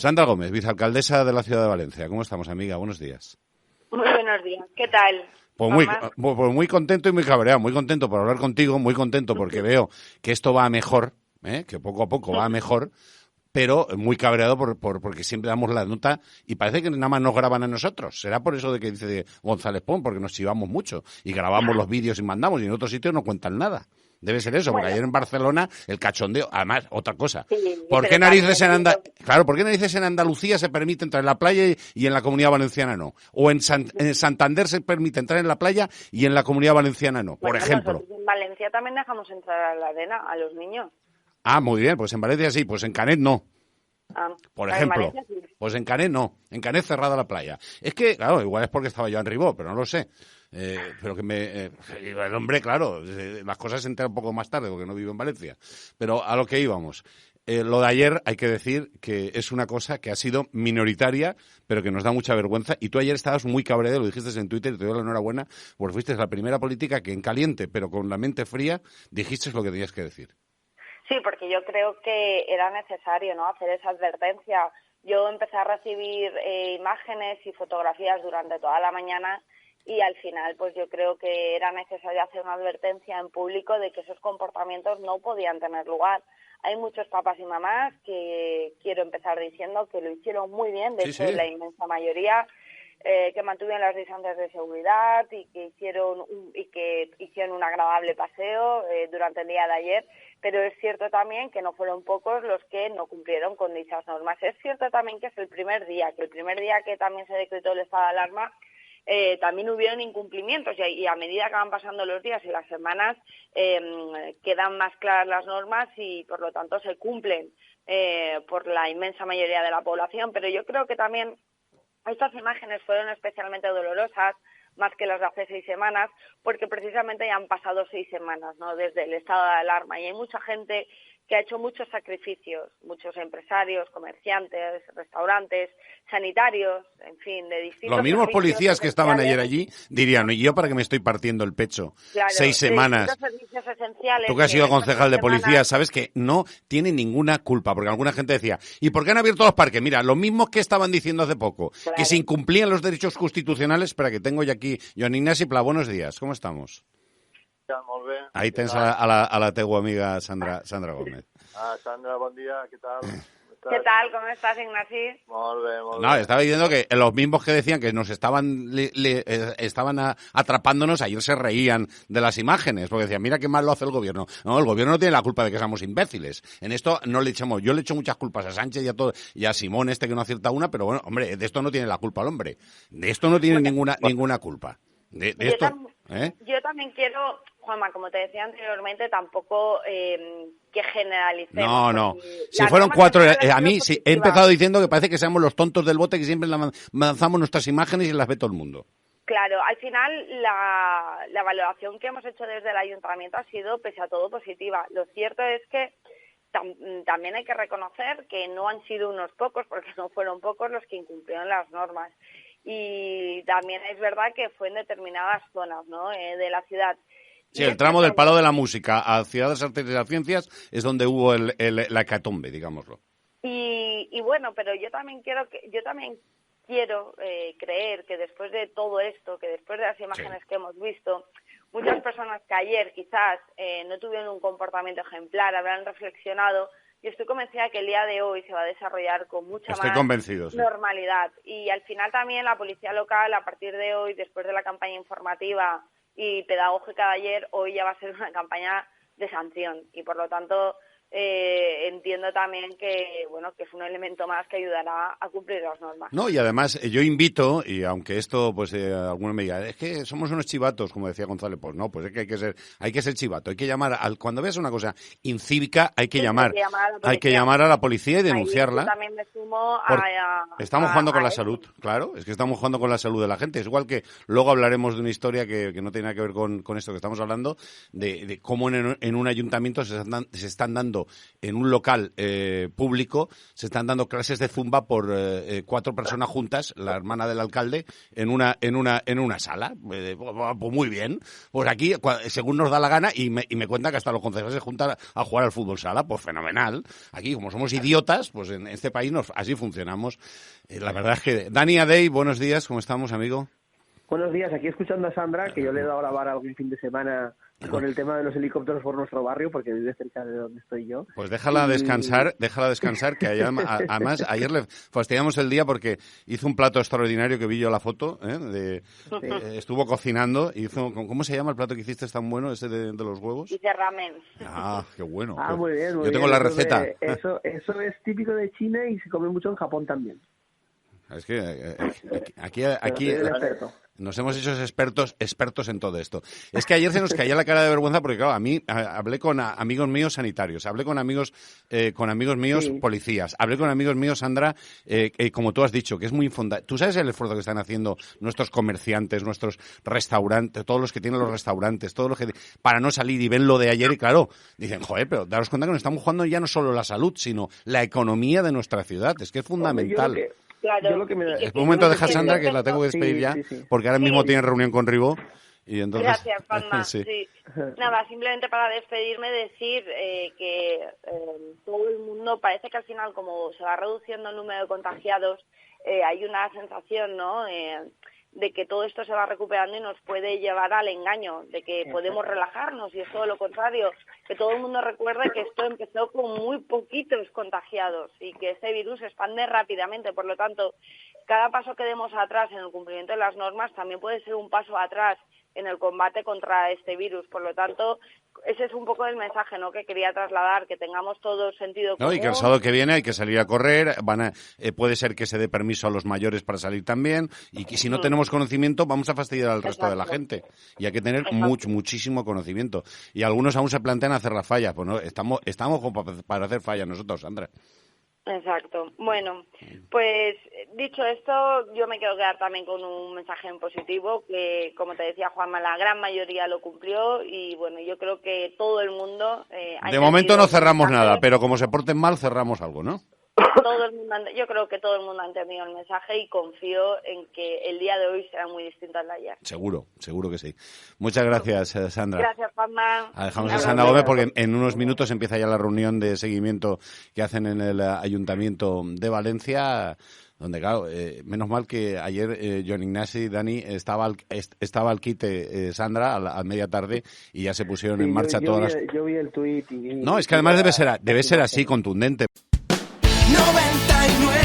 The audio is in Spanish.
Sandra Gómez, vicealcaldesa de la ciudad de Valencia. ¿Cómo estamos, amiga? Buenos días. Muy buenos días. ¿Qué tal? Pues muy contento y muy cabreado. Muy contento por hablar contigo, muy contento porque veo que esto va a mejor, que poco a poco va a mejor, pero muy cabreado porque siempre damos la nota y parece que nada más nos graban a nosotros. Será por eso de que dice González Pons, porque nos chivamos mucho y grabamos los vídeos y mandamos y en otros sitios no cuentan nada. Debe ser eso, porque ayer en Barcelona el cachondeo, además, otra cosa. Sí, ¿Por qué narices en Andalucía se permite entrar en la playa y en la Comunidad Valenciana no? O en Santander se permite entrar en la playa y en la Comunidad Valenciana no, por ejemplo. En Valencia también dejamos entrar a la arena a los niños. Ah, muy bien, pues en Valencia sí, pues en Canet no. Por ejemplo, sí. Pues en Canet no, en Canet cerrada la playa. Es que, claro, igual es porque estaba yo en Ribó, pero no lo sé. Pero que el hombre, claro, las cosas se enteran un poco más tarde porque no vivo en Valencia. Pero a lo que íbamos. Lo de ayer hay que decir que es una cosa que ha sido minoritaria, pero que nos da mucha vergüenza. Y tú ayer estabas muy cabreado, lo dijiste en Twitter y te doy la enhorabuena, porque fuiste la primera política que en caliente, pero con la mente fría, dijiste lo que tenías que decir. Sí, porque yo creo que era necesario, ¿no?, hacer esa advertencia. Yo empecé a recibir imágenes y fotografías durante toda la mañana y al final pues yo creo que era necesario hacer una advertencia en público de que esos comportamientos no podían tener lugar. Hay muchos papás y mamás que quiero empezar diciendo que lo hicieron muy bien, de hecho la inmensa mayoría, que mantuvieron las distancias de seguridad y que hicieron un agradable paseo durante el día de ayer, pero es cierto también que no fueron pocos los que no cumplieron con dichas normas. Es cierto también que es el primer día que también se decretó el estado de alarma, también hubieron incumplimientos y a medida que van pasando los días y las semanas quedan más claras las normas y por lo tanto se cumplen por la inmensa mayoría de la población, pero yo creo que también estas imágenes fueron especialmente dolorosas, más que las de hace 6 semanas, porque precisamente ya han pasado 6 semanas, ¿no?, desde el estado de alarma y hay mucha gente que ha hecho muchos sacrificios, muchos empresarios, comerciantes, restaurantes, sanitarios, en fin, de distintos. Los mismos policías que estaban ayer allí dirían, ¿y yo para qué me estoy partiendo el pecho? Claro, 6 semanas. Servicios esenciales. Tú que has sido concejal de policía, sabes que no tiene ninguna culpa, porque alguna gente decía, ¿y por qué han abierto los parques? Mira, los mismos que estaban diciendo hace poco, que se incumplían los derechos constitucionales. Espera, que tengo ya aquí Joan Ignasi Pla, buenos días, ¿cómo estamos? Molt bé. Ahí tens a la teua amiga Sandra Gómez. Sandra, bon dia, què tal? ¿Qué tal? ¿Cómo estás, Ignasi? Molt bé. No, estaba diciendo que los mismos que decían que nos estaban atrapándonos, ayer se reían de las imágenes, porque decían, mira qué mal lo hace el gobierno. No, el gobierno no tiene la culpa de que seamos imbéciles. En esto no le echamos, yo le echo muchas culpas a Sánchez y a Simón que no acierta una, pero bueno, hombre, de esto no tiene la culpa el hombre. De esto no tiene ninguna culpa. De esto, yo también quiero, Juanma, como te decía anteriormente, tampoco que generalicemos. No. Si fueron 4, a mí sí, he empezado diciendo que parece que seamos los tontos del bote que siempre lanzamos nuestras imágenes y las ve todo el mundo. Claro, al final la valoración que hemos hecho desde el ayuntamiento ha sido, pese a todo, positiva. Lo cierto es que también hay que reconocer que no han sido unos pocos, porque no fueron pocos los que incumplieron las normas. Y también es verdad que fue en determinadas zonas, ¿no?, de la ciudad. Sí, el tramo del Palau de la Música a Ciudad de las Artes y las Ciencias es donde hubo la hecatombe, digámoslo. Y bueno, pero yo también quiero creer que después de todo esto, que después de las imágenes que hemos visto, muchas personas que ayer quizás no tuvieron un comportamiento ejemplar, habrán reflexionado. Y estoy convencida que el día de hoy se va a desarrollar con mucha más normalidad. Y al final también la policía local, a partir de hoy, después de la campaña informativa y pedagógica de ayer, hoy ya va a ser una campaña de sanción. Y por lo tanto entiendo también que es un elemento más que ayudará a cumplir las normas. No, y además yo invito, y aunque esto pues alguno me diga, es que somos unos chivatos, como decía González, pues no, pues es que hay que ser chivato, hay que llamar cuando veas una cosa incívica hay que llamar a la policía y denunciarla. Yo también me sumo estamos jugando con la salud, claro, es que estamos jugando con la salud de la gente. Es igual que luego hablaremos de una historia que no tiene nada que ver con esto que estamos hablando, de cómo en un ayuntamiento se están dando dando en un local público, se están dando clases de zumba por 4 personas juntas, la hermana del alcalde, en una sala. Pues muy bien. Pues aquí, según nos da la gana, y me cuenta que hasta los concejales se juntan a jugar al fútbol sala, pues fenomenal. Aquí, como somos idiotas, pues en este país así funcionamos. La verdad es que... Dani Adey, buenos días, ¿cómo estamos, amigo? Buenos días, aquí escuchando a Sandra, que yo le he dado a grabar algún fin de semana con el tema de los helicópteros por nuestro barrio, porque vive cerca de donde estoy yo. Pues déjala descansar, que además ayer le fastidiamos el día porque hizo un plato extraordinario que vi yo la foto, estuvo cocinando, ¿cómo se llama el plato que hiciste tan bueno, ese de los huevos? Hice ramen. Ah, qué bueno. Ah, muy bien, yo tengo la receta. Eso es típico de China y se come mucho en Japón también. Es que aquí nos hemos hecho expertos en todo esto. Es que ayer se nos caía la cara de vergüenza porque, claro, a mí hablé con amigos míos sanitarios, hablé con amigos míos policías, hablé con amigos míos, Sandra, como tú has dicho, que es muy infundado. ¿Tú sabes el esfuerzo que están haciendo nuestros comerciantes, nuestros restaurantes, todos los que tienen los restaurantes, todos los que para no salir y ven lo de ayer y, claro, dicen, joder, pero daros cuenta que nos estamos jugando ya no solo la salud, sino la economía de nuestra ciudad. Es que es fundamental. Claro. Un momento, deja Sandra, que la tengo que despedir ya, porque ahora mismo tiene reunión con Ribó. Y entonces... Gracias, Juanma. Sí. Nada, simplemente para despedirme decir que todo el mundo, parece que al final, como se va reduciendo el número de contagiados, hay una sensación, ¿no?, de que todo esto se va recuperando y nos puede llevar al engaño, de que podemos relajarnos, y es todo lo contrario, que todo el mundo recuerde que esto empezó con muy poquitos contagiados y que este virus se expande rápidamente. Por lo tanto, cada paso que demos atrás en el cumplimiento de las normas también puede ser un paso atrás en el combate contra este virus. Por lo tanto, ese es un poco el mensaje, ¿no?, que quería trasladar, que tengamos todo sentido común. No, y que el sábado que viene hay que salir a correr, puede ser que se dé permiso a los mayores para salir también, y que si no tenemos conocimiento vamos a fastidiar al resto de la gente. Y hay que tener muchísimo conocimiento. Y algunos aún se plantean hacer las fallas. Pues no, estamos como para hacer fallas nosotros, Sandra. Exacto. Bueno, pues dicho esto, yo me quiero quedar también con un mensaje en positivo, que, como te decía Juanma, la gran mayoría lo cumplió, y bueno, yo creo que todo el mundo... de momento no cerramos nada, pero como se porten mal, cerramos algo, ¿no? Yo creo que todo el mundo ha entendido el mensaje y confío en que el día de hoy será muy distinto al de ayer. Seguro que sí. Muchas gracias, Sandra. Gracias, Juanma. Dejamos a Sandra Gómez porque en unos minutos empieza ya la reunión de seguimiento que hacen en el Ayuntamiento de Valencia, donde, claro, menos mal que ayer Joan Ignasi, Dani, estaba al quite, Sandra, a media tarde, y ya se pusieron en marcha todas las... Yo vi el tuit y... No, es que además debe ser así, contundente. 99